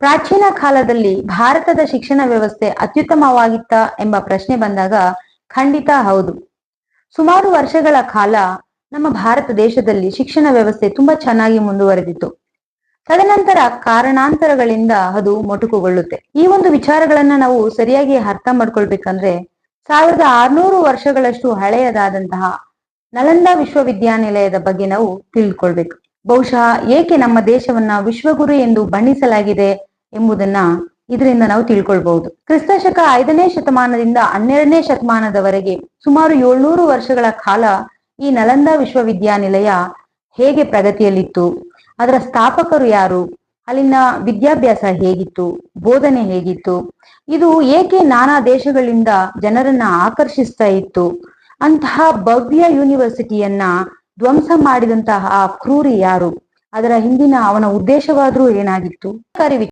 ಪ್ರಾಚೀನ ಕಾಲದಲ್ಲಿ ಭಾರತದ ಶಿಕ್ಷಣ ವ್ಯವಸ್ಥೆ ಅತ್ಯುತ್ತಮವಾಗಿತ್ತ ಎಂಬ ಪ್ರಶ್ನೆ ಬಂದಾಗ ಖಂಡಿತ ಹೌದು. ಸುಮಾರು ವರ್ಷಗಳ ಕಾಲ ನಮ್ಮ ಭಾರತ ದೇಶದಲ್ಲಿ ಶಿಕ್ಷಣ ವ್ಯವಸ್ಥೆ ತುಂಬಾ ಚೆನ್ನಾಗಿ ಮುಂದುವರೆದಿತ್ತು. ತದನಂತರ ಕಾರಣಾಂತರಗಳಿಂದ ಅದು ಮೊಟಕುಗೊಳ್ಳುತ್ತೆ. ಈ ಒಂದು ವಿಚಾರಗಳನ್ನ ನಾವು ಸರಿಯಾಗಿ ಅರ್ಥ ಮಾಡ್ಕೊಳ್ಬೇಕಂದ್ರೆ 1600 ವರ್ಷಗಳಷ್ಟು ಹಳೆಯದಾದಂತಹ ನಲಂದಾ ವಿಶ್ವವಿದ್ಯಾನಿಲಯದ ಬಗ್ಗೆ ನಾವು ತಿಳ್ಕೊಳ್ಬೇಕು. ಬಹುಶಃ ಏಕೆ ನಮ್ಮ ದೇಶವನ್ನ ವಿಶ್ವಗುರು ಎಂದು ಬಣ್ಣಿಸಲಾಗಿದೆ ಎಂಬುದನ್ನ ಇದರಿಂದ ನಾವು ತಿಳ್ಕೊಳ್ಬಹುದು. ಕ್ರಿಸ್ತಶಕ 5ನೇ ಶತಮಾನದಿಂದ 12ನೇ ಶತಮಾನದವರೆಗೆ ಸುಮಾರು 700 ವರ್ಷಗಳ ಕಾಲ ಈ ನಲಂದಾ ವಿಶ್ವವಿದ್ಯಾನಿಲಯ ಹೇಗೆ ಪ್ರಗತಿಯಲ್ಲಿತ್ತು, ಅದರ ಸ್ಥಾಪಕರು ಯಾರು, ಅಲ್ಲಿನ ವಿದ್ಯಾಭ್ಯಾಸ ಹೇಗಿತ್ತು, ಬೋಧನೆ ಹೇಗಿತ್ತು, ಇದು ಏಕೆ ನಾನಾ ದೇಶಗಳಿಂದ ಜನರನ್ನ ಆಕರ್ಷಿಸ್ತಾ ಇತ್ತು, ಅಂತಹ ಭವ್ಯ ಯೂನಿವರ್ಸಿಟಿಯನ್ನ ಧ್ವಂಸ ಮಾಡಿದಂತಹ ಕ್ರೂರಿ ಯಾರು, ಅದರ ಹಿಂದಿನ ಅವನ ಉದ್ದೇಶವಾದ್ರೂ ಏನಾಗಿತ್ತು,